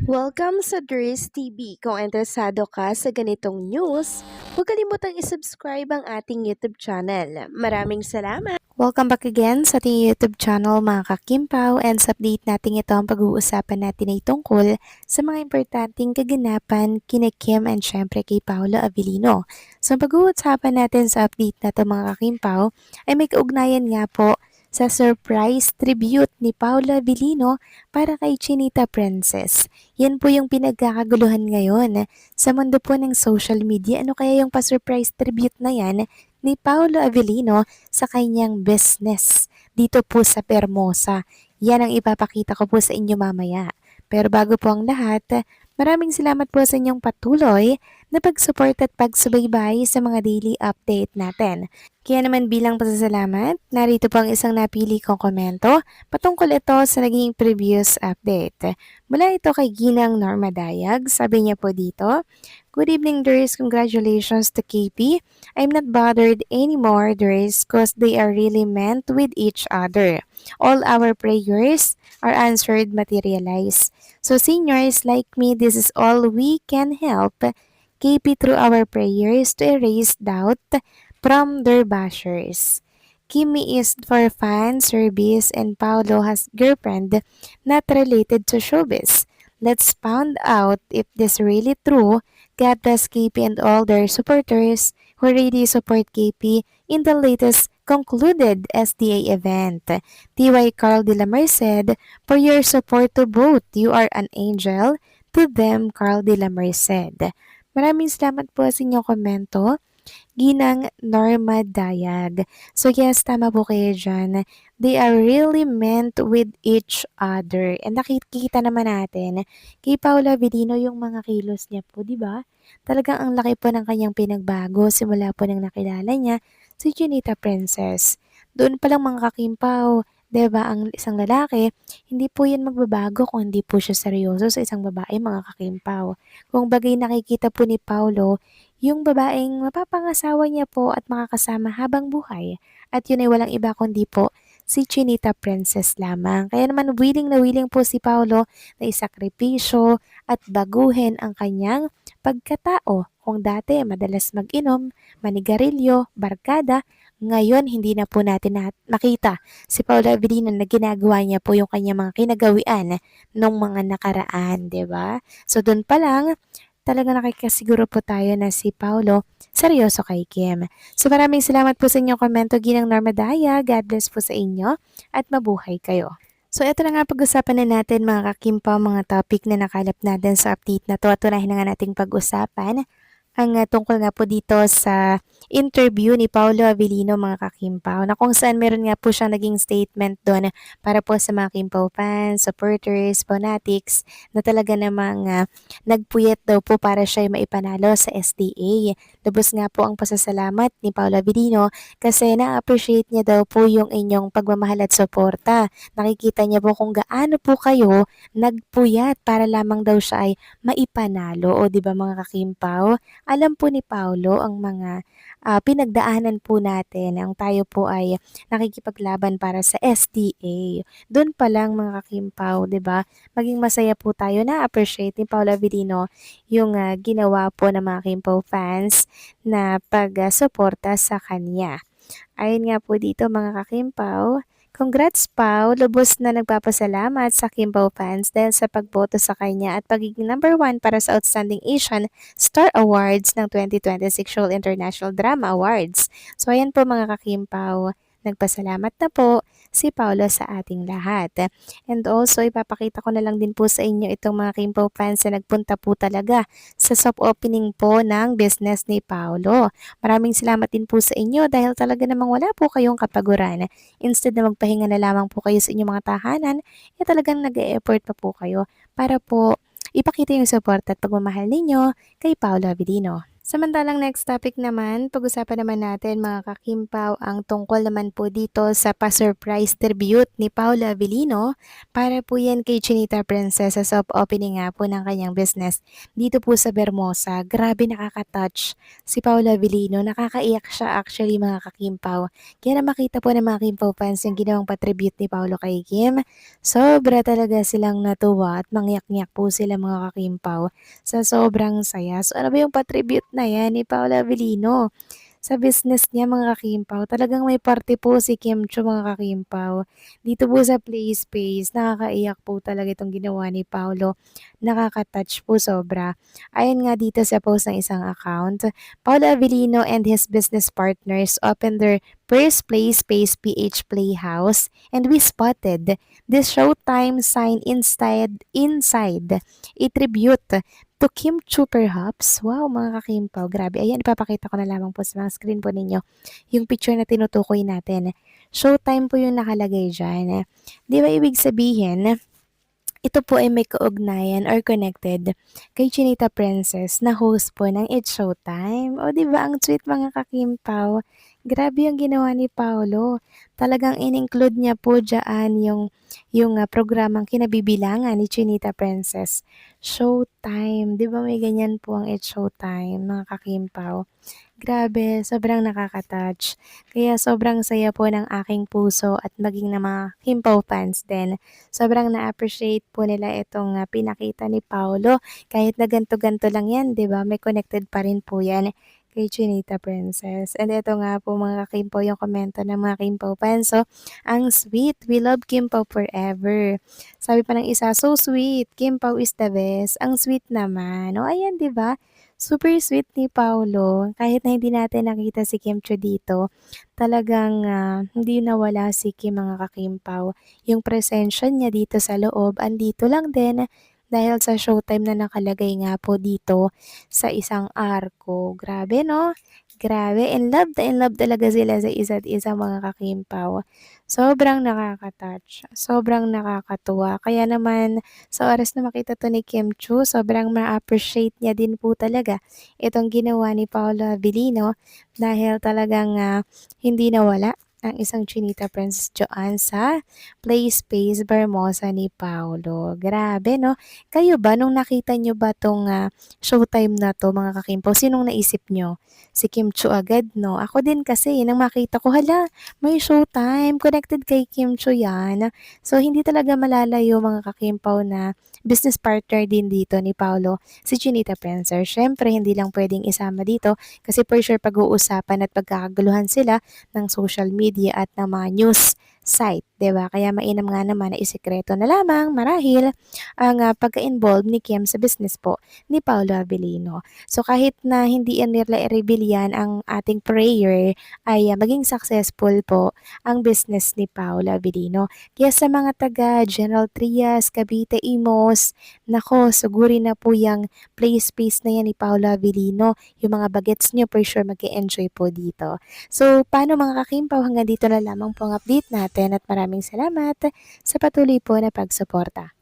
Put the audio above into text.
Welcome sa Dries TV. Kung interesado ka sa ganitong news, huwag kalimutang isubscribe ang ating YouTube channel. Maraming salamat! Welcome back again sa ating YouTube channel mga kakimpaw, and sa update natin ito ang pag-uusapan natin ay tungkol sa mga importanteng kaganapan kina Kim and syempre kay Paolo Avellino. So ang pag-uusapan natin sa update na ito mga kakimpaw ay may kaugnayan nga po sa surprise tribute ni Paolo Avellino para kay Chinita Princess. Yan po yung pinagkakaguluhan ngayon sa mundo po ng social media. Ano kaya yung pa-surprise tribute na yan ni Paolo Avellino sa kanyang business dito po sa Permosa? Yan ang ipapakita ko po sa inyo mamaya. Pero bago po ang lahat, maraming salamat po sa inyong patuloy na pag-support at pagsubaybay sa mga daily update natin. Kaya naman bilang pasasalamat, narito po ang isang napili kong komento patungkol ito sa naging previous update. Mula ito kay Ginang Norma Dayag, sabi niya po dito, "Good evening, Dries. Congratulations to KP. I'm not bothered anymore, Dries, cause they are really meant with each other. All our prayers are answered, materialized. So seniors like me, this is all we can help KP through our prayers to erase doubt from their bashers. Kimi is for fan service and Paolo has girlfriend not related to showbiz. Let's find out if this really true. God bless KP and all their supporters who really support KP in the latest concluded SDA event. TY Carl de la Merced, for your support to both. You are an angel. To them, Carl de la Merced." Maraming salamat po sa inyong komento. Ginang Norma Dayag. So yes, tama po kayo dyan. They are really meant with each other. And nakikita naman natin kay Paolo Avellino yung mga kilos niya po, di ba? Talagang ang laki po ng kanyang pinagbago simula po nang nakilala niya si Chinita Princess. Doon pa lang mga kakimpaw, 'di ba, ang isang lalaki, hindi po 'yan magbabago kung hindi po siya seryoso sa isang babae mga kakimpaw. Kung bagay nakikita po ni Paulo yung babaeng mapapangasawa niya po at makakasama habang buhay. At yun ay walang iba kundi po si Chinita Princess lamang. Kaya naman willing na willing po si Paolo na isakripisyo at baguhin ang kanyang pagkatao. Kung dati madalas mag-inom, manigarilyo, barkada, ngayon hindi na po natin nakita si Paolo Avellino na ginagawa niya po yung kanyang mga kinagawian nung mga nakaraan, 'di ba? So doon pa lang talaga nakikasiguro po tayo na si Paulo seryoso kay Kim. So maraming salamat po sa inyong komento, Ginang Norma Daya. God bless po sa inyo at mabuhay kayo. So ito na nga pag-usapan na natin mga kakimpa, mga topic na nakalap natin sa update na to at unahin na nga nating pag-usapan ang tungkol nga po dito sa interview ni Paolo Avellino mga kakimpaw, na kung saan meron nga po siyang naging statement doon para po sa mga Kimpaw fans, supporters, fanatics na talaga namang nagpuyat daw po para siya ay maipanalo sa SDA. Lubos nga po ang pasasalamat ni Paolo Avellino kasi na-appreciate niya daw po yung inyong pagmamahal at suporta. Nakikita niya po kung gaano po kayo nagpuyat para lamang daw siya ay maipanalo. O di ba mga kakimpaw? Alam po ni Paulo ang mga pinagdaanan po natin ang tayo po ay nakikipaglaban para sa SDA. Doon pa lang mga kakimpaw, 'di ba? Maging masaya po tayo na appreciate ni Paolo Avellino yung ginawa po ng mga Kimpaw fans na pag-suporta sa kanya. Ayun nga po dito mga kakimpaw. Congrats Pau, lubos na nagpapasalamat sa Kimpaw fans dahil sa pagboto sa kanya at pagiging number 1 para sa Outstanding Asian Star Awards ng 2026 Seoul International Drama Awards. So ayan po mga kakimpaw, nagpasalamat na po si Paulo sa ating lahat. And also ipapakita ko na lang din po sa inyo itong mga Kimpaw fans na nagpunta po talaga sa soft opening po ng business ni Paulo. Maraming salamat din po sa inyo dahil talaga namang wala po kayong kapaguran. Instead na magpahinga na lamang po kayo sa inyong mga tahanan, talagang nag-e-effort pa po kayo para po ipakita yung support at pagmamahal ninyo kay Paolo Avellino. Samantalang next topic naman, pag-usapan naman natin mga kakimpaw ang tungkol naman po dito sa pa-surprise tribute ni Paula Avellino para po yan kay Chinita Princess sa soft opening nga po ng kanyang business dito po sa Bermosa. Grabe nakaka-touch si Paula Avellino, nakakaiyak siya actually mga kakimpaw. Kaya na makita po ng mga Kimpaw fans yung ginawang pa-tribute ni Paolo kay Kim. Sobra talaga silang natuwa at mangyak-ngyak po sila mga kakimpaw sa sobrang saya. So ano ba yung pa-tribute na yan ni Paula Avellino? Sa business niya mga kakimpaw, talagang may parte po si Kim Cho mga kakimpaw. Dito po sa Play Space, nakakaiyak po talaga itong ginawa ni Paolo. Nakaka-touch po sobra. Ayon nga dito sa post ng isang account, Paolo Avellino and his business partners opened their first Play Space PH Playhouse and we spotted this Showtime sign inside a tribute to Kim Chu perhaps. Wow, mga kakimpaw, grabe. Ayan, ipapakita ko na lamang po sa mga screen po ninyo yung picture na tinutukoy natin. Showtime po yung nakalagay dyan. Di ba ibig sabihin, ito po ay may kaugnayan or connected kay Chinita Princess na host po ng It's Showtime. O di ba ang sweet mga kakimpaw? Grabe yung ginawa ni Paolo. Talagang in-include niya po dyan yung programang kinabibilangan ni Chinita Princess. Showtime. Di ba may ganyan po ang It's Showtime mga kakimpaw? Grabe, sobrang nakaka-touch. Kaya sobrang saya po ng aking puso at maging ng mga Himpaw fans din. Sobrang na-appreciate po nila itong pinakita ni Paolo. Kahit na ganto-ganto lang yan, di ba? May connected pa rin po yan kay Chinita Princess. And ito nga po mga Kimpaw yung komento ng mga Kimpaw fans. So, ang sweet. We love Kimpaw forever. Sabi pa ng isa, so sweet. Kimpaw is the best. Ang sweet naman. O ayan, di ba? Super sweet ni Paolo. Kahit na hindi natin nakita si Kim Cho dito, talagang hindi nawala si Kim mga kakimpaw. Yung presensya niya dito sa loob, andito lang din dahil sa showtime na nakalagay nga po dito sa isang arko. Grabe no? Grabe. In love talaga sila sa isa't isa mga kakimpaw. Sobrang nakaka-touch. Sobrang nakakatuwa. Kaya naman sa oras na makita to ni Kim Chu, sobrang ma-appreciate niya din po talaga itong ginawa ni Paolo Avellino dahil talagang hindi nawala ang isang Chinita Princess Joanne sa Play Space Bermosa ni Paolo. Grabe, no? Kayo ba, nung nakita nyo ba tong showtime na to, mga kakimpo, sinong naisip nyo? Si Kim Chu agad, no? Ako din kasi, nang makita ko, hala, may showtime, connected kay Kim Chu yan. So, hindi talaga malalayo mga kakimpaw na business partner din dito ni Paolo, si Chinita Prancer. Syempre, hindi lang pwedeng isama dito kasi for sure pag-uusapan at pagkakaguluhan sila ng social media at ng mga news site, 'di ba? Kaya mainam nga naman na isikreto na lamang marahil ang pagka-involve ni Kim sa business po ni Paolo Avellino. So kahit na hindi nila i-reveal yan, ang ating prayer ay maging successful po ang business ni Paolo Avellino. Kaya sa mga taga General Trias, Cavite, Imos, nako, suguri na po yung play space na yan ni Paolo Avellino. Yung mga bagets nyo, for sure mag-enjoy po dito. So, paano mga kakimpaw, hanggang dito na lamang po ang update natin at maraming salamat sa patuloy po na pagsuporta.